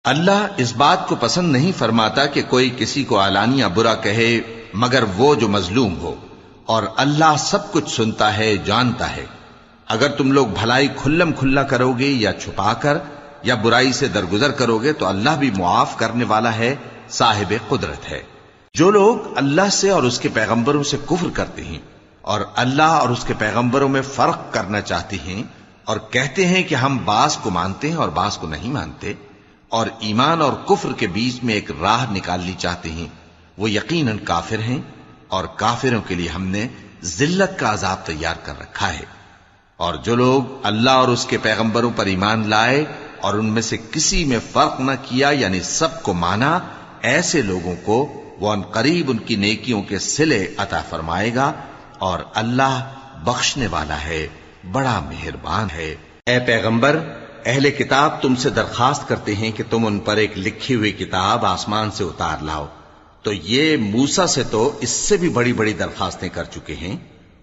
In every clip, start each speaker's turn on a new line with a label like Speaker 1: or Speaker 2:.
Speaker 1: اللہ اس بات کو پسند نہیں فرماتا کہ کوئی کسی کو علانیہ برا کہے مگر وہ جو مظلوم ہو، اور اللہ سب کچھ سنتا ہے، جانتا ہے۔ اگر تم لوگ بھلائی کھلم کھلا کرو گے یا چھپا کر یا برائی سے درگزر کرو گے تو اللہ بھی معاف کرنے والا ہے، صاحب قدرت ہے۔ جو لوگ اللہ سے اور اس کے پیغمبروں سے کفر کرتے ہیں اور اللہ اور اس کے پیغمبروں میں فرق کرنا چاہتے ہیں اور کہتے ہیں کہ ہم بعض کو مانتے ہیں اور بعض کو نہیں مانتے، اور ایمان اور کفر کے بیچ میں ایک راہ نکالنی چاہتے ہیں، وہ یقیناً کافر ہیں، اور کافروں کے لیے ہم نے ذلت کا عذاب تیار کر رکھا ہے۔ اور جو لوگ اللہ اور اس کے پیغمبروں پر ایمان لائے اور ان میں سے کسی میں فرق نہ کیا، یعنی سب کو مانا، ایسے لوگوں کو وہ ان قریب ان کی نیکیوں کے صلے عطا فرمائے گا، اور اللہ بخشنے والا ہے، بڑا مہربان ہے۔ اے پیغمبر، اہل کتاب تم سے درخواست کرتے ہیں کہ تم ان پر ایک لکھی ہوئی کتاب آسمان سے اتار لاؤ، تو یہ موسیٰ سے تو اس سے بھی بڑی بڑی درخواستیں کر چکے ہیں۔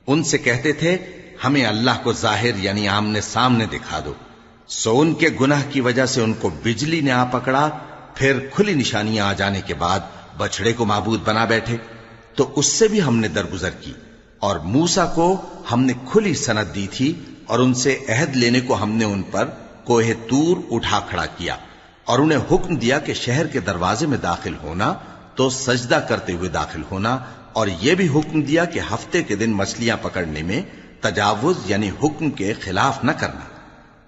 Speaker 1: ان سے کہتے تھے ہمیں اللہ کو ظاہر یعنی آمنے سامنے دکھا دو، سو ان کے گناہ کی وجہ سے ان کو بجلی نے آ پکڑا، پھر کھلی نشانیاں آ جانے کے بعد بچڑے کو معبود بنا بیٹھے، تو اس سے بھی ہم نے درگزر کی۔ اور موسیٰ کو ہم نے کھلی سند دی تھی، اور ان سے عہد لینے کو ہم نے ان پر کوہ طور اٹھا کھڑا کیا، اور انہیں حکم دیا کہ شہر کے دروازے میں داخل ہونا تو سجدہ کرتے ہوئے داخل ہونا، اور یہ بھی حکم دیا کہ ہفتے کے دن مچھلیاں پکڑنے میں تجاوز یعنی حکم کے خلاف نہ کرنا۔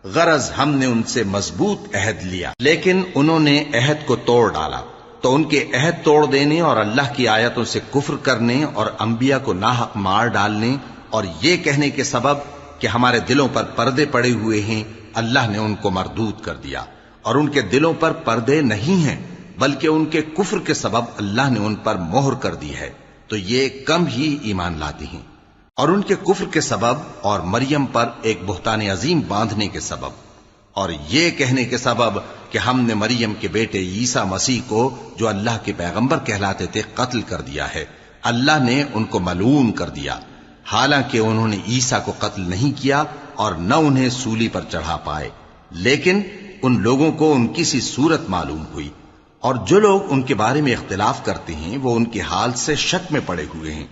Speaker 1: غرض ہم نے ان سے مضبوط عہد لیا، لیکن انہوں نے عہد کو توڑ ڈالا، تو ان کے عہد توڑ دینے اور اللہ کی آیتوں سے کفر کرنے اور انبیاء کو ناحق مار ڈالنے اور یہ کہنے کے سبب کہ ہمارے دلوں پر پردے پڑے ہوئے ہیں، اللہ نے ان کو مردود کر دیا۔ اور ان کے دلوں پر پردے نہیں ہیں، بلکہ ان کے کفر کے سبب اللہ نے ان پر مہر کر دی ہے، تو یہ کم ہی ایمان لاتے ہیں۔ اور ان کے کفر کے سبب اور مریم پر ایک بہتان عظیم باندھنے کے سبب اور یہ کہنے کے سبب کہ ہم نے مریم کے بیٹے عیسیٰ مسیح کو جو اللہ کے پیغمبر کہلاتے تھے قتل کر دیا ہے، اللہ نے ان کو ملعون کر دیا، حالانکہ انہوں نے عیسیٰ کو قتل نہیں کیا اور نہ انہیں سولی پر چڑھا پائے، لیکن ان لوگوں کو ان کی سی صورت معلوم ہوئی۔ اور جو لوگ ان کے بارے میں اختلاف کرتے ہیں وہ ان کے حال سے شک میں پڑے ہوئے ہیں،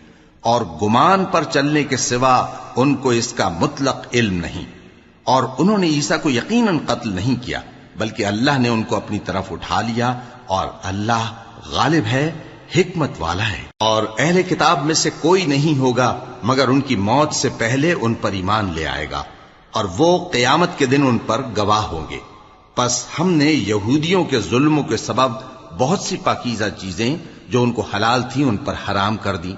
Speaker 1: اور گمان پر چلنے کے سوا ان کو اس کا مطلق علم نہیں۔ اور انہوں نے عیسیٰ کو یقیناً قتل نہیں کیا، بلکہ اللہ نے ان کو اپنی طرف اٹھا لیا، اور اللہ غالب ہے، حکمت والا ہے۔ اور اہل کتاب میں سے کوئی نہیں ہوگا مگر ان کی موت سے پہلے ان پر ایمان لے آئے گا، اور وہ قیامت کے دن ان پر گواہ ہوں گے۔ پس ہم نے یہودیوں کے ظلموں کے سبب بہت سی پاکیزہ چیزیں جو ان کو حلال تھیں ان پر حرام کر دی،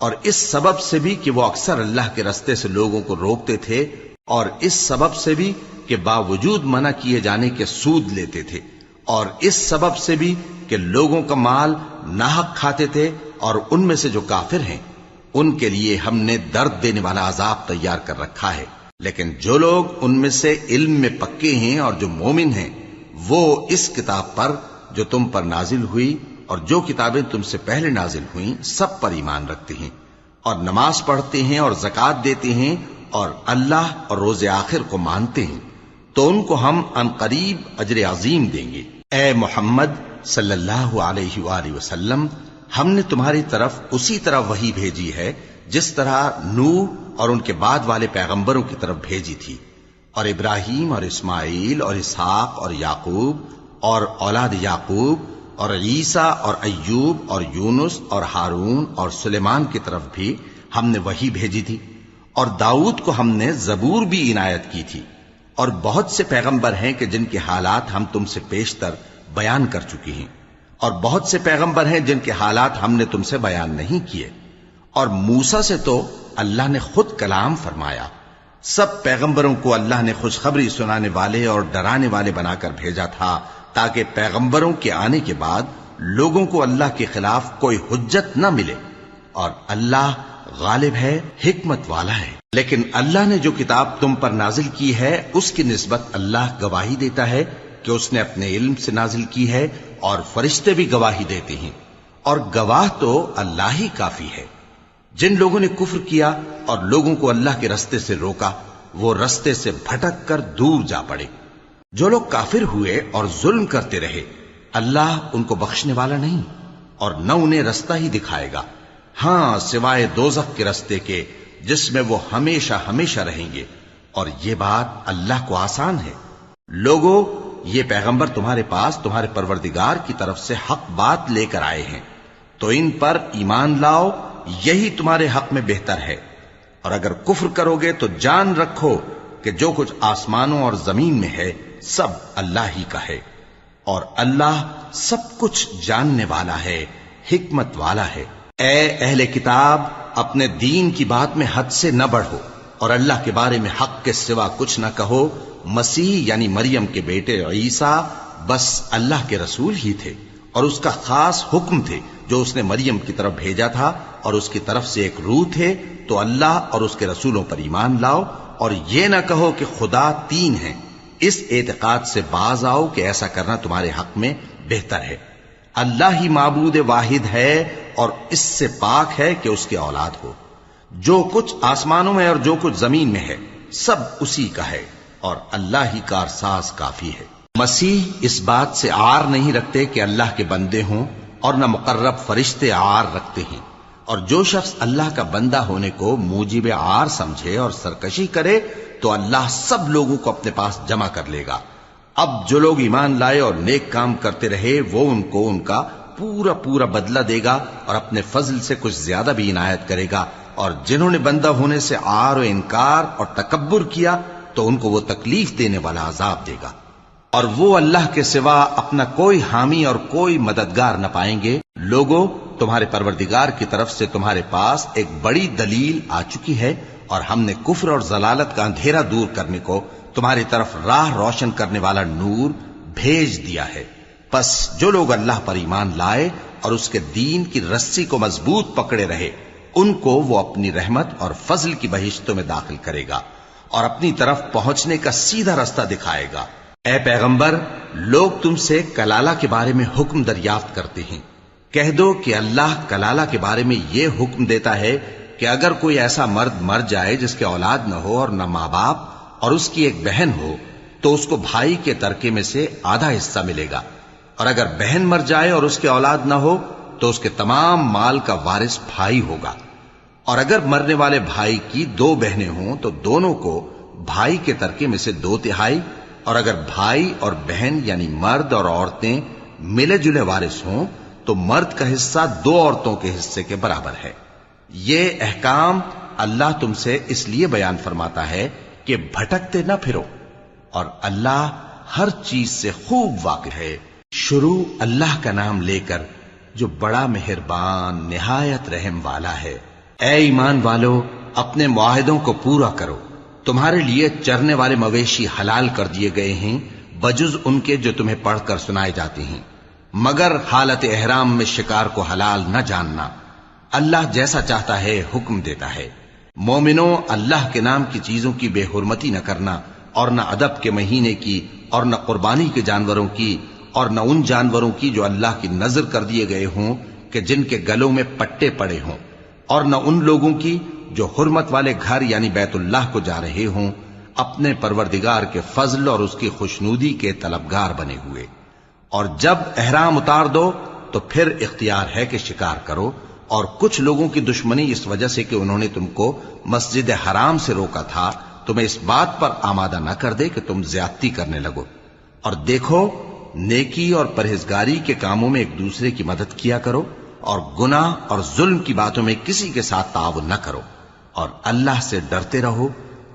Speaker 1: اور اس سبب سے بھی کہ وہ اکثر اللہ کے رستے سے لوگوں کو روکتے تھے، اور اس سبب سے بھی کہ باوجود منع کیے جانے کے سود لیتے تھے، اور اس سبب سے بھی کہ لوگوں کا مال ناحق کھاتے تھے، اور ان میں سے جو کافر ہیں ان کے لیے ہم نے درد دینے والا عذاب تیار کر رکھا ہے۔ لیکن جو لوگ ان میں سے علم میں پکے ہیں اور جو مومن ہیں وہ اس کتاب پر جو تم پر نازل ہوئی اور جو کتابیں تم سے پہلے نازل ہوئیں سب پر ایمان رکھتے ہیں، اور نماز پڑھتے ہیں اور زکوٰۃ دیتے ہیں اور اللہ اور روز آخر کو مانتے ہیں، تو ان کو ہم عنقریب اجر عظیم دیں گے۔ اے محمد صلی اللہ علیہ وآلہ وسلم، ہم نے تمہاری طرف اسی طرح وحی بھیجی ہے جس طرح نوح اور ان کے بعد والے پیغمبروں کی طرف بھیجی تھی، اور ابراہیم اور اسماعیل اور اسحاق اور یعقوب اور اولاد یعقوب اور عیسیٰ اور ایوب اور یونس اور ہارون اور سلیمان کی طرف بھی ہم نے وحی بھیجی تھی، اور داؤد کو ہم نے زبور بھی عنایت کی تھی، اور بہت سے پیغمبر ہیں کہ جن کے حالات ہم تم سے پیشتر بیان کر چکے ہیں، اور بہت سے پیغمبر ہیں جن کے حالات ہم نے تم سے بیان نہیں کیے، اور موسیٰ سے تو اللہ نے خود کلام فرمایا۔ سب پیغمبروں کو اللہ نے خوشخبری سنانے والے اور ڈرانے والے بنا کر بھیجا تھا تاکہ پیغمبروں کے آنے کے بعد لوگوں کو اللہ کے خلاف کوئی حجت نہ ملے، اور اللہ غالب ہے، حکمت والا ہے۔ لیکن اللہ نے جو کتاب تم پر نازل کی ہے اس کی نسبت اللہ گواہی دیتا ہے کہ اس نے اپنے علم سے نازل کی ہے، اور فرشتے بھی گواہی دیتے ہیں، اور گواہ تو اللہ ہی کافی ہے۔ جن لوگوں نے کفر کیا اور لوگوں کو اللہ کے رستے سے روکا وہ رستے سے بھٹک کر دور جا پڑے۔ جو لوگ کافر ہوئے اور ظلم کرتے رہے اللہ ان کو بخشنے والا نہیں اور نہ انہیں رستہ ہی دکھائے گا، ہاں سوائے دوزخ کے رستے کے جس میں وہ ہمیشہ ہمیشہ رہیں گے، اور یہ بات اللہ کو آسان ہے۔ لوگو، یہ پیغمبر تمہارے پاس تمہارے پروردگار کی طرف سے حق بات لے کر آئے ہیں، تو ان پر ایمان لاؤ، یہی تمہارے حق میں بہتر ہے، اور اگر کفر کرو گے تو جان رکھو کہ جو کچھ آسمانوں اور زمین میں ہے سب اللہ ہی کا ہے، اور اللہ سب کچھ جاننے والا ہے، حکمت والا ہے۔ اے اہل کتاب، اپنے دین کی بات میں حد سے نہ بڑھو، اور اللہ کے بارے میں حق کے سوا کچھ نہ کہو۔ مسیح یعنی مریم کے بیٹے عیسیٰ بس اللہ کے رسول ہی تھے، اور اس کا خاص حکم تھے جو اس نے مریم کی طرف بھیجا تھا، اور اس کی طرف سے ایک روح تھے، تو اللہ اور اس کے رسولوں پر ایمان لاؤ، اور یہ نہ کہو کہ خدا تین ہیں۔ اس اعتقاد سے باز آؤ کہ ایسا کرنا تمہارے حق میں بہتر ہے۔ اللہ ہی معبود واحد ہے، اور اس سے پاک ہے کہ اس کی اولاد ہو۔ جو کچھ آسمانوں میں اور جو کچھ زمین میں ہے سب اسی کا ہے، اور اللہ ہی کارساز کافی ہے۔ مسیح اس بات سے عار نہیں رکھتے کہ اللہ کے بندے ہوں، اور نہ مقرب فرشتے عار رکھتے ہیں، اور جو شخص اللہ کا بندہ ہونے کو موجب عار سمجھے اور سرکشی کرے تو اللہ سب لوگوں کو اپنے پاس جمع کر لے گا۔ اب جو لوگ ایمان لائے اور نیک کام کرتے رہے وہ ان کو ان کا پورا پورا بدلہ دے گا، اور اپنے فضل سے کچھ زیادہ بھی عنایت کرے گا، اور جنہوں نے بندہ ہونے سے عار و انکار اور تکبر کیا تو ان کو وہ تکلیف دینے والا عذاب دے گا، اور وہ اللہ کے سوا اپنا کوئی حامی اور کوئی مددگار نہ پائیں گے۔ لوگو، تمہارے پروردگار کی طرف سے تمہارے پاس ایک بڑی دلیل آ چکی ہے، اور ہم نے کفر اور ضلالت کا اندھیرا دور کرنے کو تمہاری طرف راہ روشن کرنے والا نور بھیج دیا ہے۔ پس جو لوگ اللہ پر ایمان لائے اور اس کے دین کی رسی کو مضبوط پکڑے رہے، ان کو وہ اپنی رحمت اور فضل کی بہشتوں میں داخل کرے گا، اور اپنی طرف پہنچنے کا سیدھا رستہ دکھائے گا۔ اے پیغمبر، لوگ تم سے کلالہ کے بارے میں حکم دریافت کرتے ہیں، کہہ دو کہ اللہ کلالہ کے بارے میں یہ حکم دیتا ہے کہ اگر کوئی ایسا مرد مر جائے جس کے اولاد نہ ہو اور نہ ماں باپ، اور اس کی ایک بہن ہو، تو اس کو بھائی کے ترکے میں سے آدھا حصہ ملے گا، اور اگر بہن مر جائے اور اس کے اولاد نہ ہو تو اس کے تمام مال کا وارث بھائی ہوگا، اور اگر مرنے والے بھائی کی دو بہنیں ہوں تو دونوں کو بھائی کے ترکے میں سے 2/3، اور اگر بھائی اور بہن یعنی مرد اور عورتیں ملے جلے وارث ہوں تو مرد کا حصہ 2 عورتوں کے حصے کے برابر ہے۔ یہ احکام اللہ تم سے اس لیے بیان فرماتا ہے کہ بھٹکتے نہ پھرو، اور اللہ ہر چیز سے خوب واقف ہے۔ شروع اللہ کا نام لے کر جو بڑا مہربان نہایت رحم والا ہے۔ اے ایمان والو، اپنے معاہدوں کو پورا کرو۔ تمہارے لیے چرنے والے مویشی حلال کر دیے گئے ہیں بجز ان کے جو تمہیں پڑھ کر سنائے جاتے ہیں، مگر حالت احرام میں شکار کو حلال نہ جاننا۔ اللہ جیسا چاہتا ہے حکم دیتا ہے۔ مومنوں، اللہ کے نام کی چیزوں کی بے حرمتی نہ کرنا، اور نہ ادب کے مہینے کی، اور نہ قربانی کے جانوروں کی، اور نہ ان جانوروں کی جو اللہ کی نذر کر دیے گئے ہوں کہ جن کے گلوں میں پٹے پڑے ہوں، اور نہ ان لوگوں کی جو حرمت والے گھر یعنی بیت اللہ کو جا رہے ہوں، اپنے پروردگار کے فضل اور اس کی خوشنودی کے طلبگار بنے ہوئے۔ اور جب احرام اتار دو تو پھر اختیار ہے کہ شکار کرو، اور کچھ لوگوں کی دشمنی اس وجہ سے کہ انہوں نے تم کو مسجد حرام سے روکا تھا تمہیں اس بات پر آمادہ نہ کر دے کہ تم زیادتی کرنے لگو۔ اور دیکھو، نیکی اور پرہیزگاری کے کاموں میں ایک دوسرے کی مدد کیا کرو، اور گناہ اور ظلم کی باتوں میں کسی کے ساتھ تعاون نہ کرو، اور اللہ سے ڈرتے رہو۔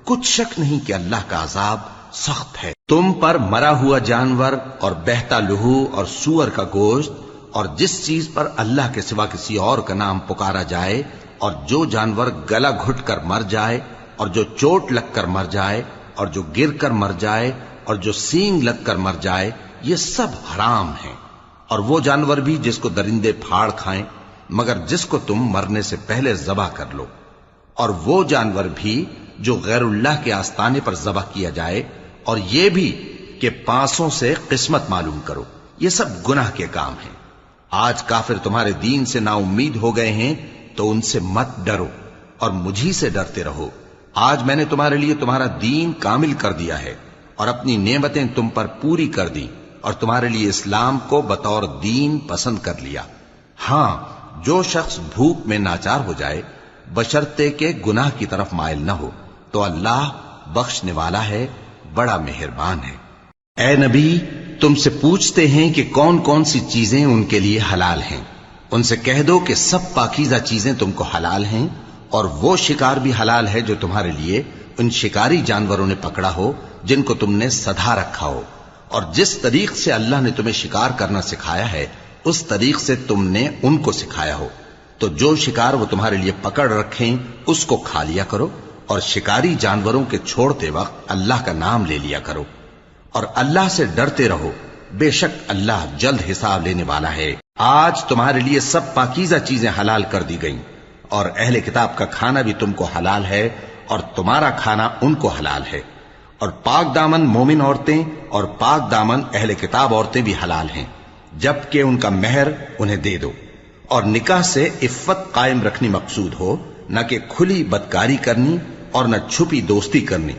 Speaker 1: کچھ شک نہیں کہ اللہ کا عذاب سخت ہے۔ تم پر مرا ہوا جانور اور بہتا لہو اور سور کا گوشت، اور جس چیز پر اللہ کے سوا کسی اور کا نام پکارا جائے، اور جو جانور گلا گھٹ کر مر جائے، اور جو چوٹ لگ کر مر جائے، اور جو گر کر مر جائے، اور جو سینگ لگ کر مر جائے، یہ سب حرام ہیں۔ اور وہ جانور بھی جس کو درندے پھاڑ کھائیں، مگر جس کو تم مرنے سے پہلے ذبح کر لو، اور وہ جانور بھی جو غیر اللہ کے آستانے پر ذبح کیا جائے، اور یہ بھی کہ پانسوں سے قسمت معلوم کرو۔ یہ سب گناہ کے کام ہیں۔ آج کافر تمہارے دین سے نا امید ہو گئے ہیں تو ان سے مت ڈرو، اور مجھی سے ڈرتے رہو۔ آج میں نے تمہارے لیے تمہارا دین کامل کر دیا ہے، اور اپنی نعمتیں تم پر پوری کر دی اور تمہارے لیے اسلام کو بطور دین پسند کر لیا۔ ہاں، جو شخص بھوک میں ناچار ہو جائے بشرطے کہ گناہ کی طرف مائل نہ ہو تو اللہ بخشنے والا ہے، بڑا مہربان ہے۔ اے نبی، تم سے پوچھتے ہیں کہ کون کون سی چیزیں ان کے لیے حلال ہیں۔ ان سے کہہ دو کہ سب پاکیزہ چیزیں تم کو حلال ہیں، اور وہ شکار بھی حلال ہے جو تمہارے لیے ان شکاری جانوروں نے پکڑا ہو جن کو تم نے سدھا رکھا ہو، اور جس طریق سے اللہ نے تمہیں شکار کرنا سکھایا ہے اس طریق سے تم نے ان کو سکھایا ہو، تو جو شکار وہ تمہارے لیے پکڑ رکھیں اس کو کھا لیا کرو، اور شکاری جانوروں کے چھوڑتے وقت اللہ کا نام لے لیا کرو، اور اللہ سے ڈرتے رہو، بے شک اللہ جلد حساب لینے والا ہے۔ آج تمہارے لیے سب پاکیزہ چیزیں حلال کر دی گئیں، اور اہل کتاب کا کھانا بھی تم کو حلال ہے اور تمہارا کھانا ان کو حلال ہے، اور پاک دامن مومن عورتیں اور پاک دامن اہل کتاب عورتیں بھی حلال ہیں، جبکہ ان کا مہر انہیں دے دو، اور نکاح سے عفت قائم رکھنی مقصود ہو، نہ کہ کھلی بدکاری کرنی اور نہ چھپی دوستی کرنی۔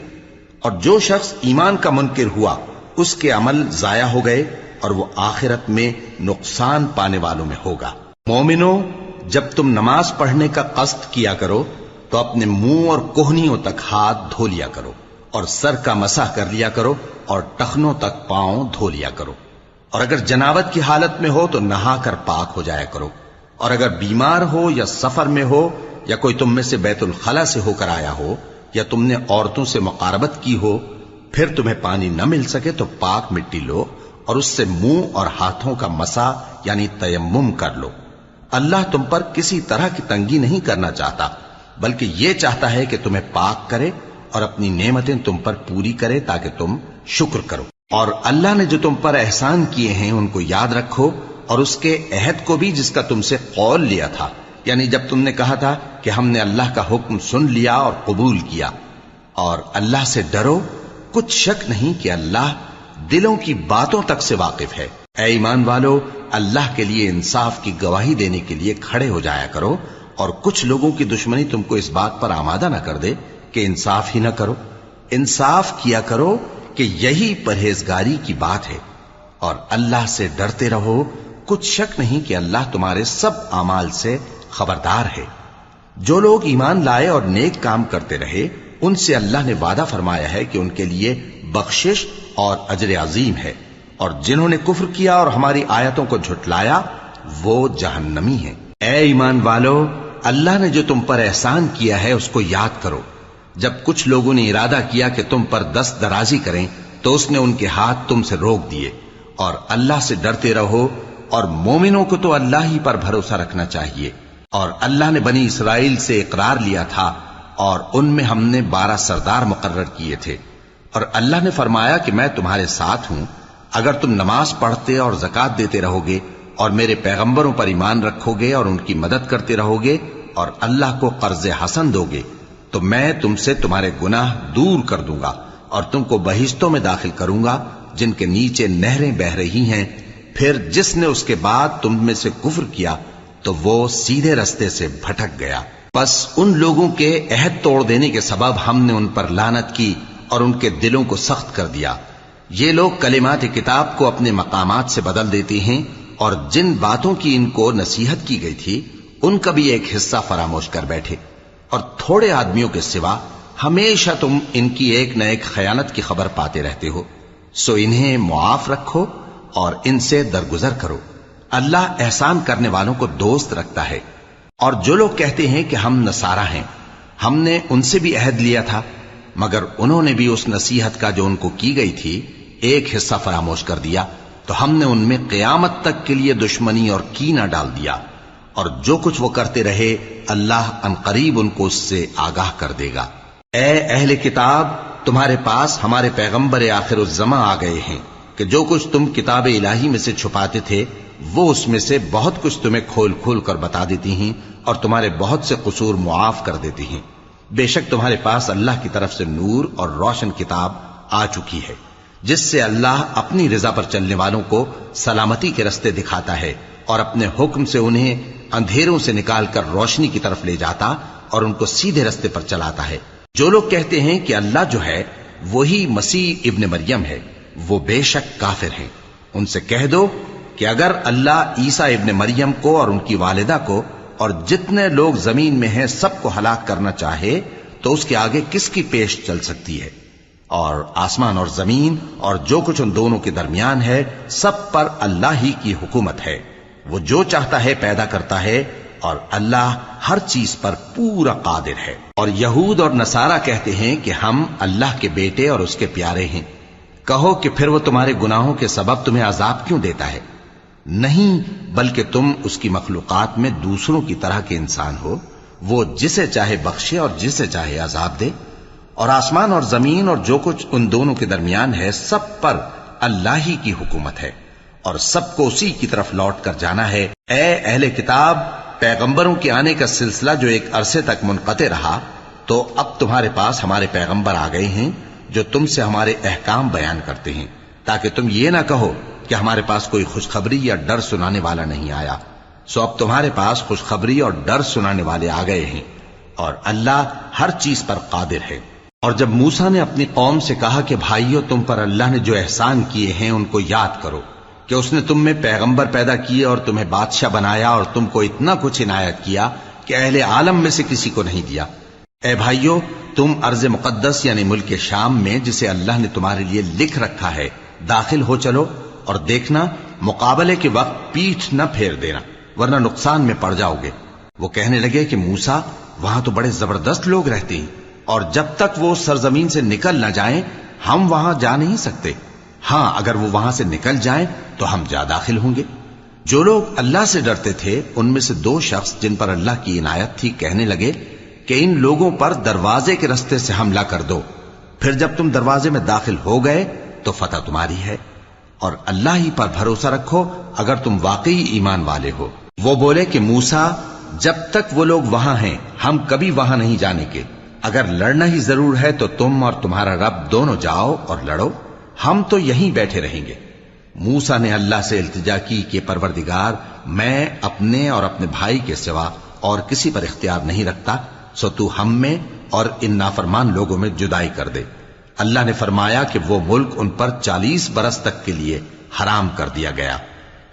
Speaker 1: اور جو شخص ایمان کا منکر ہوا اس کے عمل ضائع ہو گئے اور وہ آخرت میں نقصان پانے والوں میں ہوگا۔ مومنو، جب تم نماز پڑھنے کا قصد کیا کرو تو اپنے منہ اور کوہنیوں تک ہاتھ دھو لیا کرو، اور سر کا مسح کر لیا کرو، اور ٹخنوں تک پاؤں دھو لیا کرو، اور اگر جنابت کی حالت میں ہو تو نہا کر پاک ہو جایا کرو، اور اگر بیمار ہو یا سفر میں ہو یا کوئی تم میں سے بیت الخلا سے ہو کر آیا ہو یا تم نے عورتوں سے مقاربت کی ہو، پھر تمہیں پانی نہ مل سکے تو پاک مٹی لو اور اس سے منہ اور ہاتھوں کا مسح یعنی تیمم کر لو۔ اللہ تم پر کسی طرح کی تنگی نہیں کرنا چاہتا، بلکہ یہ چاہتا ہے کہ تمہیں پاک کرے اور اپنی نعمتیں تم پر پوری کرے تاکہ تم شکر کرو۔ اور اللہ نے جو تم پر احسان کیے ہیں ان کو یاد رکھو، اور اس کے عہد کو بھی جس کا تم سے قول لیا تھا، یعنی جب تم نے کہا تھا کہ ہم نے اللہ کا حکم سن لیا اور قبول کیا۔ اور اللہ سے ڈرو، کچھ شک نہیں کہ اللہ دلوں کی باتوں تک سے واقف ہے۔ اے ایمان والو، اللہ کے لیے انصاف کی گواہی دینے کے لیے کھڑے ہو جایا کرو، اور کچھ لوگوں کی دشمنی تم کو اس بات پر آمادہ نہ کر دے کہ انصاف ہی نہ کرو۔ انصاف کیا کرو کہ یہی پرہیزگاری کی بات ہے، اور اللہ سے ڈرتے رہو، کچھ شک نہیں کہ اللہ تمہارے سب اعمال سے خبردار ہے۔ جو لوگ ایمان لائے اور نیک کام کرتے رہے ان سے اللہ نے وعدہ فرمایا ہے کہ ان کے لیے بخشش اور اجر عظیم ہے، اور جنہوں نے کفر کیا اور ہماری آیتوں کو جھٹلایا وہ جہنمی ہیں۔ اے ایمان والو، اللہ نے جو تم پر احسان کیا ہے اس کو یاد کرو۔ جب کچھ لوگوں نے ارادہ کیا کہ تم پر دست درازی کریں تو اس نے ان کے ہاتھ تم سے روک دیے، اور اللہ سے ڈرتے رہو، اور مومنوں کو تو اللہ ہی پر بھروسہ رکھنا چاہیے۔ اور اللہ نے بنی اسرائیل سے اقرار لیا تھا اور ان میں ہم نے 12 سردار مقرر کیے تھے، اور اللہ نے فرمایا کہ میں تمہارے ساتھ ہوں، اگر تم نماز پڑھتے اور زکوٰۃ دیتے رہو گے اور میرے پیغمبروں پر ایمان رکھو گے اور ان کی مدد کرتے رہو گے اور اللہ کو قرض حسن دو گے تو میں تم سے تمہارے گناہ دور کر دوں گا اور تم کو بہشتوں میں داخل کروں گا جن کے نیچے نہریں بہ رہی ہیں۔ پھر جس نے اس کے بعد تم میں سے کفر کیا تو وہ سیدھے رستے سے بھٹک گیا۔ بس ان لوگوں کے عہد توڑ دینے کے سبب ہم نے ان پر لعنت کی اور ان کے دلوں کو سخت کر دیا۔ یہ لوگ کلمات کتاب کو اپنے مقامات سے بدل دیتے ہیں، اور جن باتوں کی ان کو نصیحت کی گئی تھی ان کا بھی ایک حصہ فراموش کر بیٹھے، اور تھوڑے آدمیوں کے سوا ہمیشہ تم ان کی ایک نہ ایک خیانت کی خبر پاتے رہتے ہو، سو انہیں معاف رکھو اور ان سے درگزر کرو۔ اللہ احسان کرنے والوں کو دوست رکھتا ہے۔ اور جو لوگ کہتے ہیں کہ ہم نصارہ ہیں، ہم نے ان سے بھی عہد لیا تھا، مگر انہوں نے بھی اس نصیحت کا جو ان کو کی گئی تھی ایک حصہ فراموش کر دیا، تو ہم نے ان میں قیامت تک کے لیے دشمنی اور کینہ ڈال دیا، اور جو کچھ وہ کرتے رہے اللہ عنقریب ان کو اس سے آگاہ کر دے گا۔ اے اہل کتاب، تمہارے پاس ہمارے پیغمبر آخر الزماں آ گئے ہیں کہ جو کچھ تم کتاب الہی میں سے چھپاتے تھے وہ اس میں سے بہت کچھ تمہیں کھول کھول کر بتا دیتی ہیں اور تمہارے بہت سے قصور معاف کر دیتی ہیں۔ بے شک تمہارے پاس اللہ کی طرف سے نور اور روشن کتاب آ چکی ہے، جس سے اللہ اپنی رضا پر چلنے والوں کو سلامتی کے رستے دکھاتا ہے اور اپنے حکم سے انہیں اندھیروں سے نکال کر روشنی کی طرف لے جاتا اور ان کو سیدھے رستے پر چلاتا ہے۔ جو لوگ کہتے ہیں کہ اللہ جو ہے وہی مسیح ابن مریم ہے، وہ بے شک کافر ہیں۔ ان سے کہہ دو کہ اگر اللہ عیسیٰ ابن مریم کو اور ان کی والدہ کو اور جتنے لوگ زمین میں ہیں سب کو ہلاک کرنا چاہے تو اس کے آگے کس کی پیش چل سکتی ہے؟ اور آسمان اور زمین اور جو کچھ ان دونوں کے درمیان ہے سب پر اللہ ہی کی حکومت ہے۔ وہ جو چاہتا ہے پیدا کرتا ہے اور اللہ ہر چیز پر پورا قادر ہے۔ اور یہود اور نصارہ کہتے ہیں کہ ہم اللہ کے بیٹے اور اس کے پیارے ہیں۔ کہو کہ پھر وہ تمہارے گناہوں کے سبب تمہیں عذاب کیوں دیتا ہے؟ نہیں، بلکہ تم اس کی مخلوقات میں دوسروں کی طرح کے انسان ہو، وہ جسے چاہے بخشے اور جسے چاہے عذاب دے۔ اور آسمان اور زمین اور جو کچھ ان دونوں کے درمیان ہے سب پر اللہ ہی کی حکومت ہے اور سب کو اسی کی طرف لوٹ کر جانا ہے۔ اے اہل کتاب، پیغمبروں کے آنے کا سلسلہ جو ایک عرصے تک منقطع رہا، تو اب تمہارے پاس ہمارے پیغمبر آ گئے ہیں جو تم سے ہمارے احکام بیان کرتے ہیں، تاکہ تم یہ نہ کہو کہ ہمارے پاس کوئی خوشخبری یا ڈر سنانے والا نہیں آیا۔ سو اب تمہارے پاس خوشخبری اور ڈر سنانے والے آ گئے ہیں، اور اللہ ہر چیز پر قادر ہے۔ اور جب موسیٰ نے اپنی قوم سے کہا کہ بھائیو، تم پر اللہ نے جو احسان کیے ہیں ان کو یاد کرو، کہ اس نے تم میں پیغمبر پیدا کیے اور تمہیں بادشاہ بنایا اور تم کو اتنا کچھ عنایت کیا کہ اہل عالم میں سے کسی کو نہیں دیا۔ اے بھائیو، تم ارض مقدس یعنی ملک شام میں، جسے اللہ نے تمہارے لیے لکھ رکھا ہے، داخل ہو چلو، اور دیکھنا مقابلے کے وقت پیٹھ نہ پھیر دینا، ورنہ نقصان میں پڑ جاؤ گے۔ وہ کہنے لگے کہ موسیٰ، وہاں تو بڑے زبردست لوگ رہتے ہیں، اور جب تک وہ سرزمین سے نکل نہ جائیں ہم وہاں جا نہیں سکتے۔ ہاں، اگر وہ وہاں سے نکل جائیں تو ہم جا داخل ہوں گے۔ جو لوگ اللہ سے ڈرتے تھے ان میں سے دو شخص جن پر اللہ کی عنایت تھی کہنے لگے کہ ان لوگوں پر دروازے کے رستے سے حملہ کر دو، پھر جب تم دروازے میں داخل ہو گئے تو فتح تمہاری ہے، اور اللہ ہی پر بھروسہ رکھو اگر تم واقعی ایمان والے ہو۔ وہ بولے کہ موسیٰ، جب تک وہ لوگ وہاں ہیں ہم کبھی وہاں نہیں جانے کے، اگر لڑنا ہی ضرور ہے تو تم اور تمہارا رب دونوں جاؤ اور لڑو، ہم تو یہیں بیٹھے رہیں گے۔ موسیٰ نے اللہ سے التجا کی کہ پروردگار، میں اپنے اور اپنے بھائی کے سوا اور کسی پر اختیار نہیں رکھتا، سو تو ہم میں اور ان نافرمان لوگوں میں جدائی کر دے۔ اللہ نے فرمایا کہ وہ ملک ان پر 40 برس تک کے لیے حرام کر دیا گیا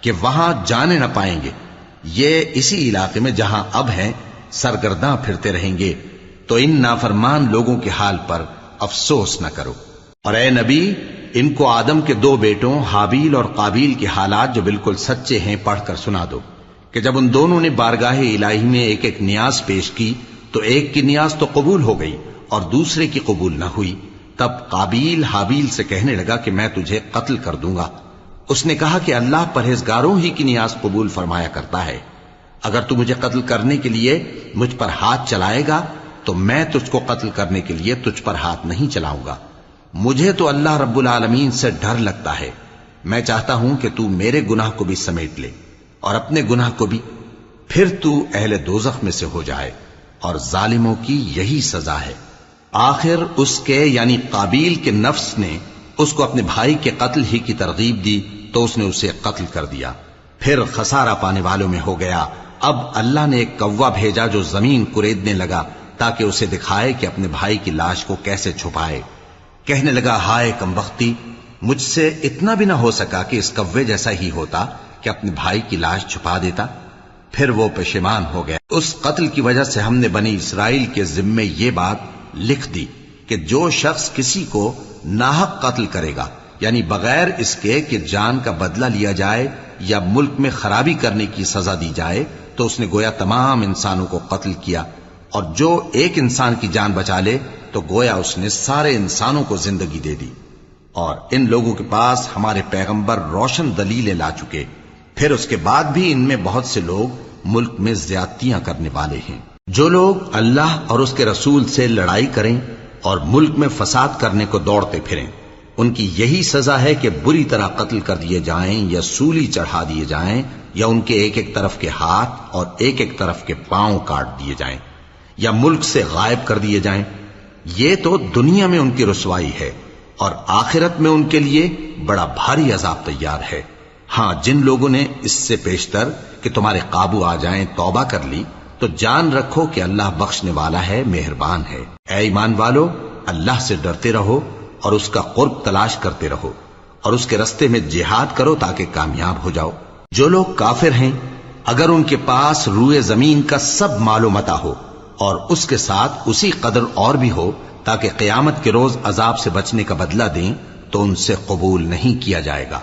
Speaker 1: کہ وہاں جانے نہ پائیں گے۔ یہ اسی علاقے میں جہاں اب ہیں سرگرداں پھرتے رہیں گے، تو ان نافرمان لوگوں کے حال پر افسوس نہ کرو۔ اور اے نبی، ان کو آدم کے 2 بیٹوں حابیل اور قابیل کے حالات جو بالکل سچے ہیں پڑھ کر سنا دو، کہ جب ان دونوں نے بارگاہ الہی میں ایک ایک نیاز پیش کی تو ایک کی نیاز تو قبول ہو گئی اور دوسرے کی قبول نہ ہوئی۔ تب قابیل حابیل سے کہنے لگا کہ میں تجھے قتل کر دوں گا۔ اس نے کہا کہ اللہ پرہیزگاروں ہی کی نیاز قبول فرمایا کرتا ہے، اگر تو مجھے قتل کرنے کے لیے مجھ پر ہاتھ چلائے گا تو میں تجھ کو قتل کرنے کے لیے تجھ پر ہاتھ نہیں چلاؤں گا۔ مجھے تو اللہ رب العالمین سے ڈر لگتا ہے، میں چاہتا ہوں کہ تو میرے گناہ کو بھی سمیٹ لے اور اپنے گناہ کو بھی، پھر تو اہل دوزخ میں سے ہو جائے، اور ظالموں کی یہی سزا ہے۔ آخر اس کے یعنی قابیل کے نفس نے اس کو اپنے بھائی کے قتل ہی کی ترغیب دی تو اس نے اسے قتل کر دیا، پھر خسارہ پانے والوں میں ہو گیا۔ اب اللہ نے ایک کوا بھیجا جو زمین کریدنے لگا تاکہ اسے دکھائے کہ اپنے بھائی کی لاش کو کیسے چھپائے۔ کہنے لگا، ہائے کمبختی، مجھ سے اتنا بھی نہ ہو سکا کہ اس کوے جیسا ہی ہوتا کہ اپنے بھائی کی لاش چھپا دیتا۔ پھر وہ پشیمان ہو گیا۔ اس قتل کی وجہ سے ہم نے بنی اسرائیل کے ذمے یہ بات لکھ دی کہ جو شخص کسی کو ناحق قتل کرے گا، یعنی بغیر اس کے کہ جان کا بدلہ لیا جائے یا ملک میں خرابی کرنے کی سزا دی جائے، تو اس نے گویا تمام انسانوں کو قتل کیا، اور جو ایک انسان کی جان بچا لے تو گویا اس نے سارے انسانوں کو زندگی دے دی۔ اور ان لوگوں کے پاس ہمارے پیغمبر روشن دلیلیں لا چکے، پھر اس کے بعد بھی ان میں بہت سے لوگ ملک میں زیادتیاں کرنے والے ہیں۔ جو لوگ اللہ اور اس کے رسول سے لڑائی کریں اور ملک میں فساد کرنے کو دوڑتے پھریں، ان کی یہی سزا ہے کہ بری طرح قتل کر دیے جائیں یا سولی چڑھا دیے جائیں، یا ان کے ایک ایک طرف کے ہاتھ اور ایک ایک طرف کے پاؤں کاٹ دیے جائیں، یا ملک سے غائب کر دیے جائیں۔ یہ تو دنیا میں ان کی رسوائی ہے، اور آخرت میں ان کے لیے بڑا بھاری عذاب تیار ہے۔ ہاں، جن لوگوں نے اس سے پیشتر کہ تمہارے قابو آ جائیں توبہ کر لی تو جان رکھو کہ اللہ بخشنے والا ہے، مہربان ہے۔ اے ایمان والو، اللہ سے ڈرتے رہو اور اس کا قرب تلاش کرتے رہو اور اس کے رستے میں جہاد کرو تاکہ کامیاب ہو جاؤ۔ جو لوگ کافر ہیں اگر ان کے پاس روئے زمین کا سب مال و متاع ہو اور اس کے ساتھ اسی قدر اور بھی ہو تاکہ قیامت کے روز عذاب سے بچنے کا بدلہ دیں تو ان سے قبول نہیں کیا جائے گا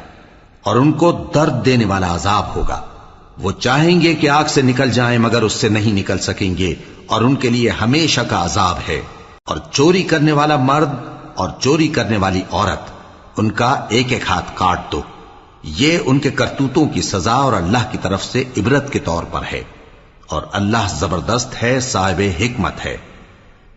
Speaker 1: اور ان کو درد دینے والا عذاب ہوگا۔ وہ چاہیں گے کہ آگ سے نکل جائیں مگر اس سے نہیں نکل سکیں گے اور ان کے لیے ہمیشہ کا عذاب ہے۔ اور چوری کرنے والا مرد اور چوری کرنے والی عورت ان کا ایک ایک ہاتھ کاٹ دو، یہ ان کے کرتوتوں کی سزا اور اللہ کی طرف سے عبرت کے طور پر ہے، اور اللہ زبردست ہے، صاحب حکمت ہے۔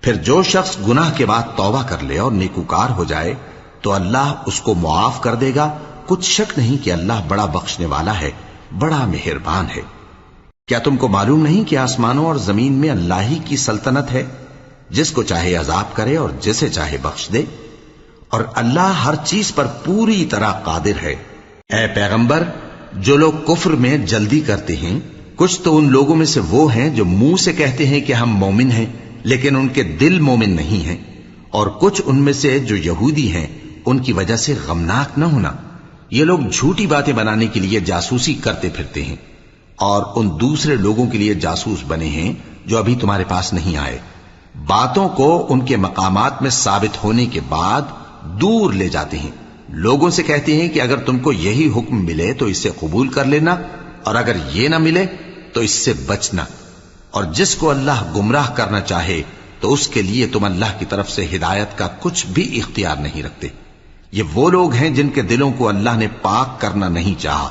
Speaker 1: پھر جو شخص گناہ کے بعد توبہ کر لے اور نیکوکار ہو جائے تو اللہ اس کو معاف کر دے گا، کچھ شک نہیں کہ اللہ بڑا بخشنے والا ہے، بڑا مہربان ہے۔ کیا تم کو معلوم نہیں کہ آسمانوں اور زمین میں اللہ ہی کی سلطنت ہے، جس کو چاہے عذاب کرے اور جسے چاہے بخش دے، اور اللہ ہر چیز پر پوری طرح قادر ہے۔ اے پیغمبر، جو لوگ کفر میں جلدی کرتے ہیں کچھ تو ان لوگوں میں سے وہ ہیں جو منہ سے کہتے ہیں کہ ہم مومن ہیں لیکن ان کے دل مومن نہیں ہیں، اور کچھ ان میں سے جو یہودی ہیں ان کی وجہ سے غمناک نہ ہونا۔ یہ لوگ جھوٹی باتیں بنانے کے لیے جاسوسی کرتے پھرتے ہیں اور ان دوسرے لوگوں کے لیے جاسوس بنے ہیں جو ابھی تمہارے پاس نہیں آئے، باتوں کو ان کے مقامات میں ثابت ہونے کے بعد دور لے جاتے ہیں، لوگوں سے کہتے ہیں کہ اگر تم کو یہی حکم ملے تو اسے قبول کر لینا اور اگر یہ نہ ملے تو اس سے بچنا، اور جس کو اللہ گمراہ کرنا چاہے تو اس کے لیے تم اللہ کی طرف سے ہدایت کا کچھ بھی اختیار نہیں رکھتے۔ یہ وہ لوگ ہیں جن کے دلوں کو اللہ نے پاک کرنا نہیں چاہا،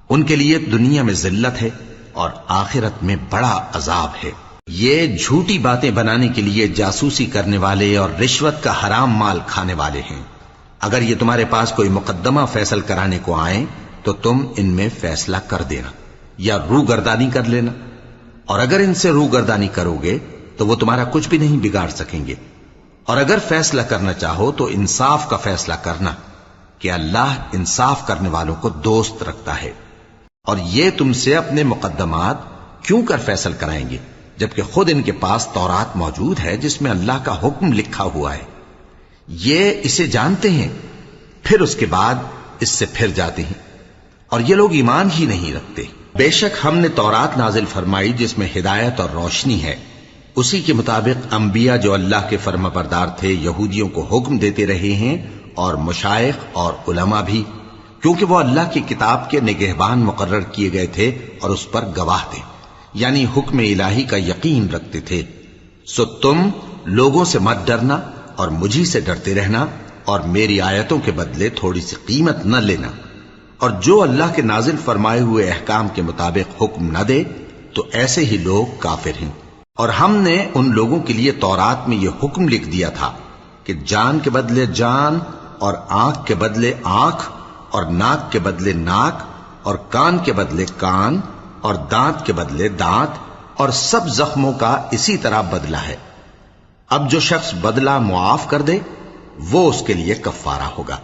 Speaker 1: ان کے لیے دنیا میں ذلت ہے اور آخرت میں بڑا عذاب ہے۔ یہ جھوٹی باتیں بنانے کے لیے جاسوسی کرنے والے اور رشوت کا حرام مال کھانے والے ہیں۔ اگر یہ تمہارے پاس کوئی مقدمہ فیصل کرانے کو آئیں تو تم ان میں فیصلہ کر دینا یا روگردانی کر لینا، اور اگر ان سے روگردانی کرو گے تو وہ تمہارا کچھ بھی نہیں بگاڑ سکیں گے، اور اگر فیصلہ کرنا چاہو تو انصاف کا فیصلہ کرنا کہ اللہ انصاف کرنے والوں کو دوست رکھتا ہے۔ اور یہ تم سے اپنے مقدمات کیوں کر فیصل کرائیں گے جبکہ خود ان کے پاس تورات موجود ہے جس میں اللہ کا حکم لکھا ہوا ہے، یہ اسے جانتے ہیں پھر اس کے بعد اس سے پھر جاتے ہیں، اور یہ لوگ ایمان ہی نہیں رکھتے۔ بے شک ہم نے تورات نازل فرمائی جس میں ہدایت اور روشنی ہے، اسی کے مطابق انبیاء جو اللہ کے فرما بردار تھے یہودیوں کو حکم دیتے رہے ہیں، اور مشائخ اور علماء بھی، کیونکہ وہ اللہ کی کتاب کے نگہبان مقرر کیے گئے تھے اور اس پر گواہ تھے، یعنی حکم الہی کا یقین رکھتے تھے۔ سو تم لوگوں سے مت ڈرنا اور مجھی سے ڈرتے رہنا، اور میری آیتوں کے بدلے تھوڑی سی قیمت نہ لینا، اور جو اللہ کے نازل فرمائے ہوئے احکام کے مطابق حکم نہ دے تو ایسے ہی لوگ کافر ہیں۔ اور ہم نے ان لوگوں کے لیے تورات میں یہ حکم لکھ دیا تھا کہ جان کے بدلے جان، اور آنکھ کے بدلے آنکھ، اور ناک کے بدلے ناک، اور کان کے بدلے کان، اور دانت کے بدلے دانت، اور سب زخموں کا اسی طرح بدلہ ہے۔ اب جو شخص بدلہ معاف کر دے وہ اس کے لیے کفارہ ہوگا،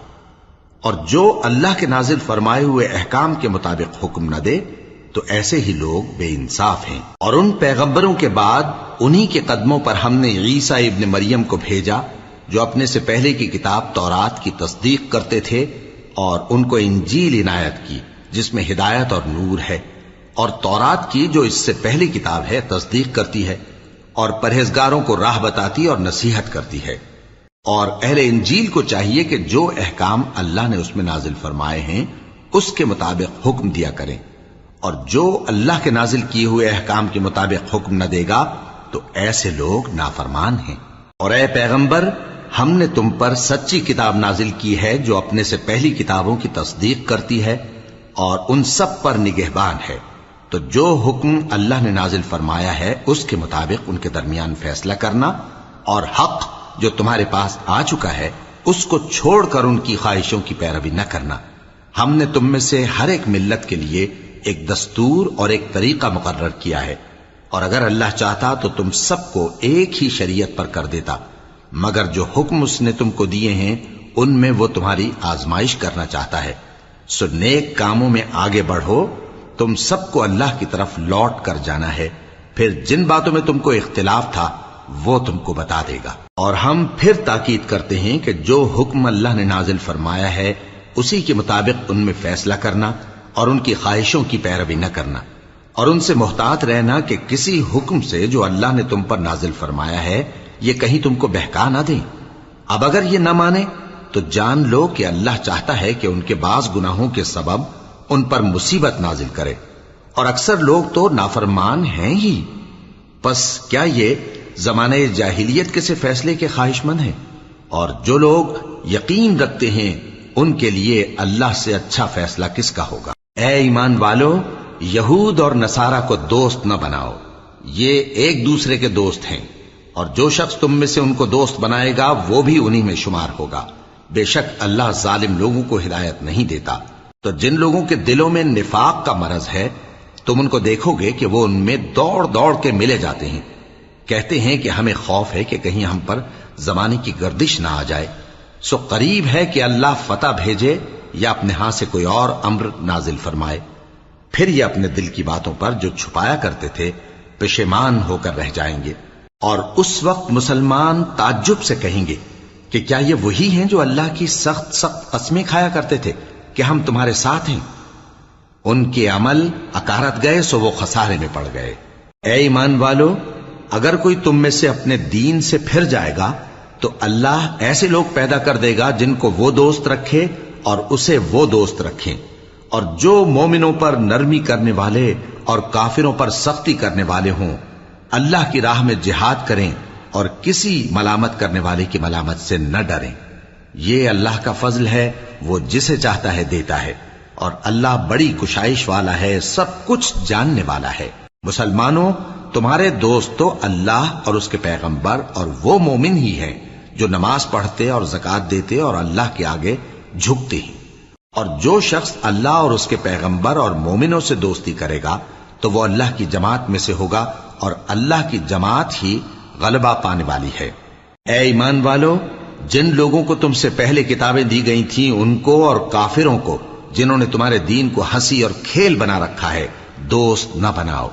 Speaker 1: اور جو اللہ کے نازل فرمائے ہوئے احکام کے مطابق حکم نہ دے تو ایسے ہی لوگ بے انصاف ہیں۔ اور ان پیغمبروں کے بعد انہی کے قدموں پر ہم نے عیسیٰ ابن مریم کو بھیجا جو اپنے سے پہلے کی کتاب تورات کی تصدیق کرتے تھے، اور ان کو انجیل عنایت کی جس میں ہدایت اور نور ہے، اور تورات کی جو اس سے پہلی کتاب ہے تصدیق کرتی ہے اور پرہیزگاروں کو راہ بتاتی اور نصیحت کرتی ہے۔ اور اہل انجیل کو چاہیے کہ جو احکام اللہ نے اس میں نازل فرمائے ہیں اس کے مطابق حکم دیا کریں، اور جو اللہ کے نازل کیے ہوئے احکام کے مطابق حکم نہ دے گا تو ایسے لوگ نافرمان ہیں۔ اور اے پیغمبر، ہم نے تم پر سچی کتاب نازل کی ہے جو اپنے سے پہلی کتابوں کی تصدیق کرتی ہے اور ان سب پر نگہبان ہے، تو جو حکم اللہ نے نازل فرمایا ہے اس کے مطابق ان کے درمیان فیصلہ کرنا، اور حق جو تمہارے پاس آ چکا ہے اس کو چھوڑ کر ان کی خواہشوں کی پیروی نہ کرنا۔ ہم نے تم میں سے ہر ایک ملت کے لیے ایک دستور اور ایک طریقہ مقرر کیا ہے، اور اگر اللہ چاہتا تو تم سب کو ایک ہی شریعت پر کر دیتا، مگر جو حکم اس نے تم کو دیے ہیں ان میں وہ تمہاری آزمائش کرنا چاہتا ہے۔ سو نیک کاموں میں آگے بڑھو، تم سب کو اللہ کی طرف لوٹ کر جانا ہے۔ پھر جن باتوں میں تم کو اختلاف تھا وہ تم کو بتا دے گا۔ اور ہم پھر تاکید کرتے ہیں کہ جو حکم اللہ نے نازل فرمایا ہے اسی کے مطابق ان میں فیصلہ کرنا اور ان کی خواہشوں کی پیروی نہ کرنا، اور ان سے محتاط رہنا کہ کسی حکم سے جو اللہ نے تم پر نازل فرمایا ہے یہ کہیں تم کو بہکا نہ دیں۔ اب اگر یہ نہ مانے تو جان لو کہ اللہ چاہتا ہے کہ ان کے بعض گناہوں کے سبب ان پر مصیبت نازل کرے، اور اکثر لوگ تو نافرمان ہیں ہی۔ پس کیا یہ زمانہ جاہلیت کے سے فیصلے کے خواہش مند ہیں؟ اور جو لوگ یقین رکھتے ہیں ان کے لیے اللہ سے اچھا فیصلہ کس کا ہوگا؟ اے ایمان والو، یہود اور نصارہ کو دوست نہ بناؤ، یہ ایک دوسرے کے دوست ہیں، اور جو شخص تم میں سے ان کو دوست بنائے گا وہ بھی انہی میں شمار ہوگا۔ بے شک اللہ ظالم لوگوں کو ہدایت نہیں دیتا۔ تو جن لوگوں کے دلوں میں نفاق کا مرض ہے تم ان کو دیکھو گے کہ وہ ان میں دوڑ دوڑ کے ملے جاتے ہیں، کہتے ہیں کہ ہمیں خوف ہے کہ کہیں ہم پر زمانے کی گردش نہ آ جائے، سو قریب ہے کہ اللہ فتح بھیجے یا اپنے ہاں سے کوئی اور امر نازل فرمائے، پھر یہ اپنے دل کی باتوں پر جو چھپایا کرتے تھے پشیمان ہو کر رہ جائیں گے۔ اور اس وقت مسلمان تعجب سے کہیں گے کہ کیا یہ وہی ہیں جو اللہ کی سخت سخت قسمیں کھایا کرتے تھے کہ ہم تمہارے ساتھ ہیں؟ ان کے عمل اکارت گئے سو وہ خسارے میں پڑ گئے۔ اے ایمان والو، اگر کوئی تم میں سے اپنے دین سے پھر جائے گا تو اللہ ایسے لوگ پیدا کر دے گا جن کو وہ دوست رکھے اور اسے وہ دوست رکھیں، اور جو مومنوں پر نرمی کرنے والے اور کافروں پر سختی کرنے والے ہوں، اللہ کی راہ میں جہاد کریں اور کسی ملامت کرنے والے کی ملامت سے نہ ڈریں۔ یہ اللہ کا فضل ہے، وہ جسے چاہتا ہے دیتا ہے، اور اللہ بڑی کشائش والا ہے، سب کچھ جاننے والا ہے۔ مسلمانوں، تمہارے دوست تو اللہ اور اس کے پیغمبر اور وہ مومن ہی ہیں جو نماز پڑھتے اور زکوٰۃ دیتے اور اللہ کے آگے جھکتے ہیں۔ اور جو شخص اللہ اور اس کے پیغمبر اور مومنوں سے دوستی کرے گا تو وہ اللہ کی جماعت میں سے ہوگا، اور اللہ کی جماعت ہی غلبہ پانے والی ہے۔ اے ایمان والو، جن لوگوں کو تم سے پہلے کتابیں دی گئی تھیں ان کو اور کافروں کو جنہوں نے تمہارے دین کو ہنسی اور کھیل بنا رکھا ہے دوست نہ بناؤ،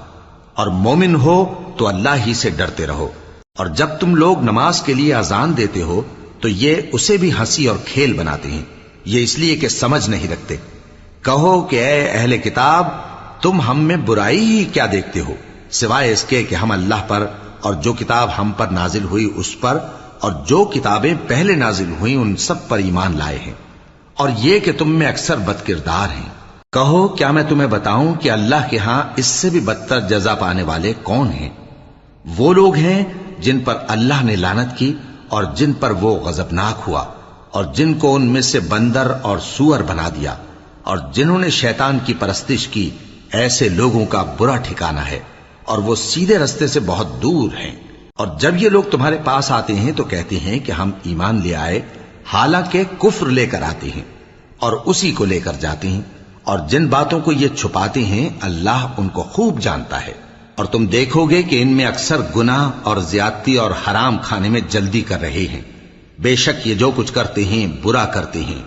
Speaker 1: اور مومن ہو تو اللہ ہی سے ڈرتے رہو۔ اور جب تم لوگ نماز کے لیے اذان دیتے ہو تو یہ اسے بھی ہنسی اور کھیل بناتے ہیں، یہ اس لیے کہ سمجھ نہیں رکھتے۔ کہو کہ اے اہل کتاب، تم ہم میں برائی ہی کیا دیکھتے ہو، سوائے اس کے کہ ہم اللہ پر اور جو کتاب ہم پر نازل ہوئی اس پر اور جو کتابیں پہلے نازل ہوئیں ان سب پر ایمان لائے ہیں، اور یہ کہ تم میں اکثر بد کردار ہیں۔ کہو کیا میں تمہیں بتاؤں کہ اللہ کے ہاں اس سے بھی بدتر جزا پانے والے کون ہیں؟ وہ لوگ ہیں جن پر اللہ نے لعنت کی اور جن پر وہ غضبناک ہوا، اور جن کو ان میں سے بندر اور سور بنا دیا، اور جنہوں نے شیطان کی پرستش کی، ایسے لوگوں کا برا ٹھکانہ ہے، اور وہ سیدھے رستے سے بہت دور ہیں۔ اور جب یہ لوگ تمہارے پاس آتے ہیں تو کہتے ہیں کہ ہم ایمان لے آئے، حالانکہ کفر لے کر آتے ہیں اور اسی کو لے کر جاتے ہیں، اور جن باتوں کو یہ چھپاتے ہیں اللہ ان کو خوب جانتا ہے۔ اور تم دیکھو گے کہ ان میں اکثر گناہ اور زیادتی اور حرام کھانے میں جلدی کر رہے ہیں، بے شک یہ جو کچھ کرتے ہیں برا کرتے ہیں۔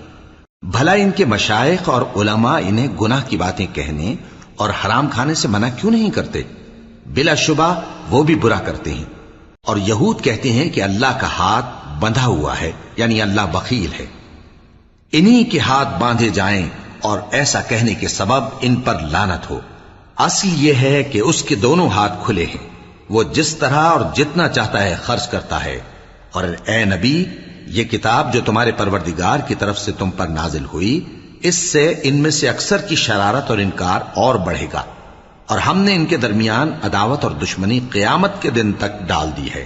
Speaker 1: بھلا ان کے مشائخ اور علماء انہیں گناہ کی باتیں کہنے اور حرام کھانے سے منع کیوں نہیں کرتے؟ بلا شبہ وہ بھی برا کرتے ہیں۔ اور یہود کہتے ہیں کہ اللہ کا ہاتھ بندھا ہوا ہے، یعنی اللہ بخیل ہے، انہی کے ہاتھ باندھے جائیں، اور ایسا کہنے کے سبب ان پر لعنت ہو۔ اصل یہ ہے کہ اس کے دونوں ہاتھ کھلے ہیں، وہ جس طرح اور جتنا چاہتا ہے خرچ کرتا ہے۔ اور اے نبی، یہ کتاب جو تمہارے پروردگار کی طرف سے تم پر نازل ہوئی، اس سے ان میں سے اکثر کی شرارت اور انکار اور بڑھے گا، اور ہم نے ان کے درمیان عداوت اور دشمنی قیامت کے دن تک ڈال دی ہے۔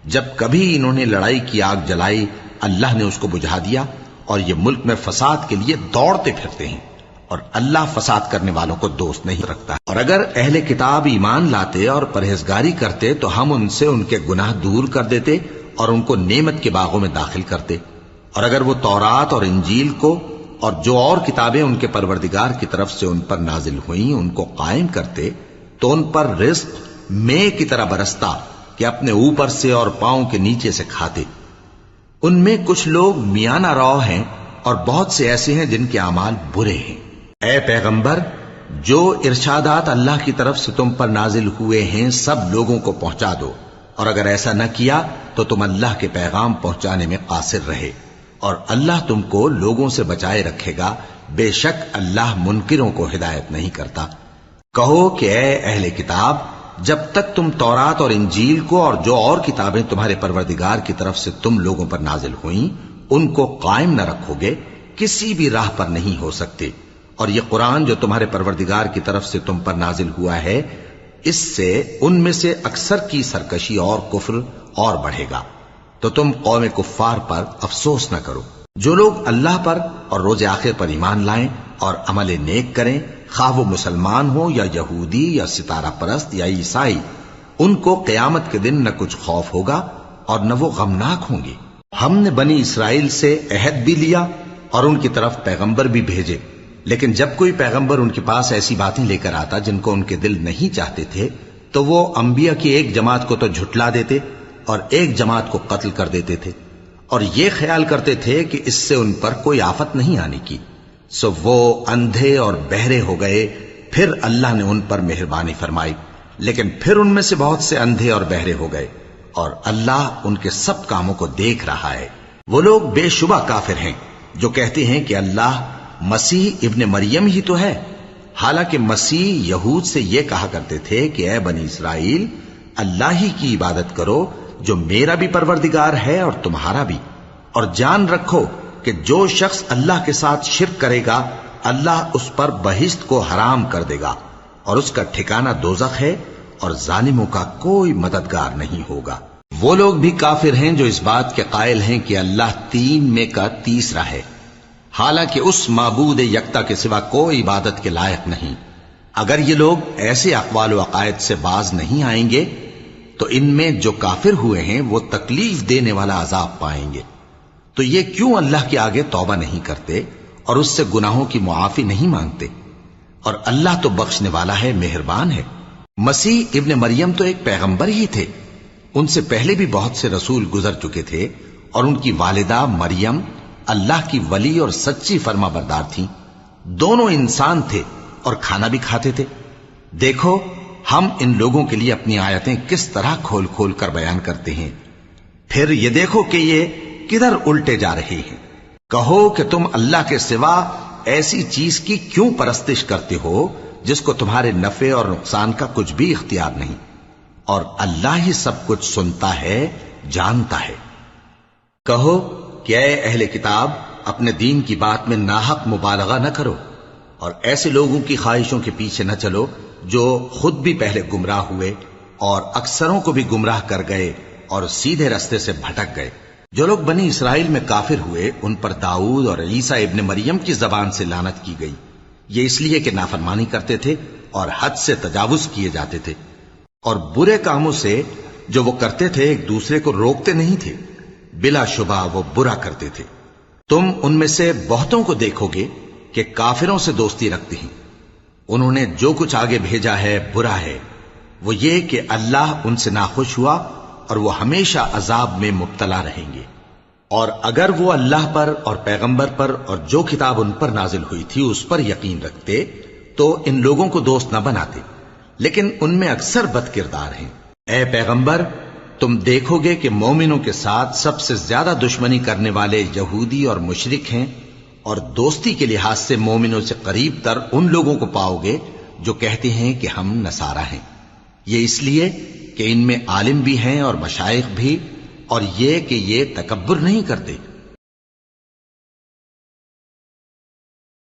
Speaker 1: جب کبھی انہوں نے لڑائی کی آگ جلائی اللہ نے اس کو بجھا دیا، اور یہ ملک میں فساد کے لیے دوڑتے پھرتے ہیں، اور اللہ فساد کرنے والوں کو دوست نہیں رکھتا۔ اور اگر اہل کتاب ایمان لاتے اور پرہیزگاری کرتے تو ہم ان سے ان کے گناہ دور کر دیتے اور ان کو نعمت کے باغوں میں داخل کرتے۔ اور اگر وہ تورات اور انجیل کو اور جو اور کتابیں ان کے پروردگار کی طرف سے ان پر نازل ہوئیں ان کو قائم کرتے تو ان پر رزق مے کی طرح برستا کہ اپنے اوپر سے اور پاؤں کے نیچے سے کھاتے۔ ان میں کچھ لوگ میانہ رو ہیں اور بہت سے ایسے ہیں جن کے اعمال برے ہیں۔ اے پیغمبر، جو ارشادات اللہ کی طرف سے تم پر نازل ہوئے ہیں سب لوگوں کو پہنچا دو، اور اگر ایسا نہ کیا تو تم اللہ کے پیغام پہنچانے میں قاصر رہے، اور اللہ تم کو لوگوں سے بچائے رکھے گا، بے شک اللہ منکروں کو ہدایت نہیں کرتا۔ کہو کہ اے اہل کتاب، جب تک تم تورات اور انجیل کو اور جو اور کتابیں تمہارے پروردگار کی طرف سے تم لوگوں پر نازل ہوئیں ان کو قائم نہ رکھو گے، کسی بھی راہ پر نہیں ہو سکتے۔ اور یہ قرآن جو تمہارے پروردگار کی طرف سے تم پر نازل ہوا ہے، اس سے ان میں سے اکثر کی سرکشی اور کفر اور بڑھے گا، تو تم قوم کفار پر افسوس نہ کرو۔ جو لوگ اللہ پر اور روز آخر پر ایمان لائیں اور عمل نیک کریں، خواہ وہ مسلمان ہو یا یہودی یا ستارہ پرست یا عیسائی، ان کو قیامت کے دن نہ کچھ خوف ہوگا اور نہ وہ غمناک ہوں گے۔ ہم نے بنی اسرائیل سے عہد بھی لیا اور ان کی طرف پیغمبر بھی بھیجے، لیکن جب کوئی پیغمبر ان کے پاس ایسی باتیں لے کر آتا جن کو ان کے دل نہیں چاہتے تھے تو وہ انبیاء کی ایک جماعت کو تو جھٹلا دیتے اور ایک جماعت کو قتل کر دیتے تھے، اور یہ خیال کرتے تھے کہ اس سے ان پر کوئی آفت نہیں آنے کی، سو وہ اندھے اور بہرے ہو گئے۔ پھر اللہ نے ان پر مہربانی فرمائی، لیکن پھر ان میں سے بہت سے اندھے اور بہرے ہو گئے، اور اللہ ان کے سب کاموں کو دیکھ رہا ہے۔ وہ لوگ بے شبہ کافر ہیں جو کہتے ہیں کہ اللہ مسیح ابن مریم ہی تو ہے، حالانکہ مسیح یہود سے یہ کہا کرتے تھے کہ اے بنی اسرائیل، اللہ ہی کی عبادت کرو جو میرا بھی پروردگار ہے اور تمہارا بھی، اور جان رکھو کہ جو شخص اللہ کے ساتھ شرک کرے گا اللہ اس پر بہشت کو حرام کر دے گا، اور اس کا ٹھکانہ دوزخ ہے، اور ظالموں کا کوئی مددگار نہیں ہوگا۔ وہ لوگ بھی کافر ہیں جو اس بات کے قائل ہیں کہ اللہ تین میں کا تیسرا ہے، حالانکہ اس معبود یکتا کے سوا کوئی عبادت کے لائق نہیں۔ اگر یہ لوگ ایسے اقوال و عقائد سے باز نہیں آئیں گے تو ان میں جو کافر ہوئے ہیں وہ تکلیف دینے والا عذاب پائیں گے۔ تو یہ کیوں اللہ کے آگے توبہ نہیں کرتے اور اس سے گناہوں کی معافی نہیں مانگتے؟ اور اللہ تو بخشنے والا ہے، مہربان ہے۔ مسیح ابن مریم تو ایک پیغمبر ہی تھے، ان سے پہلے بھی بہت سے رسول گزر چکے تھے، اور ان کی والدہ مریم اللہ کی ولی اور سچی فرما بردار تھیں، دونوں انسان تھے اور کھانا بھی کھاتے تھے۔ دیکھو ہم ان لوگوں کے لیے اپنی آیتیں کس طرح کھول کھول کر بیان کرتے ہیں، پھر یہ دیکھو کہ یہ کدھر الٹے جا رہے ہیں۔ کہو کہ تم اللہ کے سوا ایسی چیز کی کیوں پرستش کرتے ہو جس کو تمہارے نفع اور نقصان کا کچھ بھی اختیار نہیں، اور اللہ ہی سب کچھ سنتا ہے، جانتا ہے۔ کہو کہ اے اہل کتاب، اپنے دین کی بات میں ناحق مبالغہ نہ کرو، اور ایسے لوگوں کی خواہشوں کے پیچھے نہ چلو جو خود بھی پہلے گمراہ ہوئے اور اکثروں کو بھی گمراہ کر گئے اور سیدھے رستے سے بھٹک گئے۔ جو لوگ بنی اسرائیل میں کافر ہوئے ان پر داؤد اور عیسیٰ ابن مریم کی زبان سے لعنت کی گئی، یہ اس لیے کہ نافرمانی کرتے تھے اور حد سے تجاوز کیے جاتے تھے، اور برے کاموں سے جو وہ کرتے تھے ایک دوسرے کو روکتے نہیں تھے، بلا شبہ وہ برا کرتے تھے۔ تم ان میں سے بہتوں کو دیکھو گے کہ کافروں سے دوستی رکھتے ہیں، انہوں نے جو کچھ آگے بھیجا ہے برا ہے، وہ یہ کہ اللہ ان سے ناخوش ہوا اور وہ ہمیشہ عذاب میں مبتلا رہیں گے۔ اور اگر وہ اللہ پر اور پیغمبر پر اور جو کتاب ان پر نازل ہوئی تھی اس پر یقین رکھتے تو ان لوگوں کو دوست نہ بناتے، لیکن ان میں اکثر بد کردار ہیں۔ اے پیغمبر، تم دیکھو گے کہ مومنوں کے ساتھ سب سے زیادہ دشمنی کرنے والے یہودی اور مشرک ہیں، اور دوستی کے لحاظ سے مومنوں سے قریب تر ان لوگوں کو پاؤ گے جو کہتے ہیں کہ ہم نصارہ ہیں، یہ اس لیے کہ ان میں عالم بھی ہیں اور مشائخ بھی، اور یہ کہ یہ تکبر نہیں کرتے۔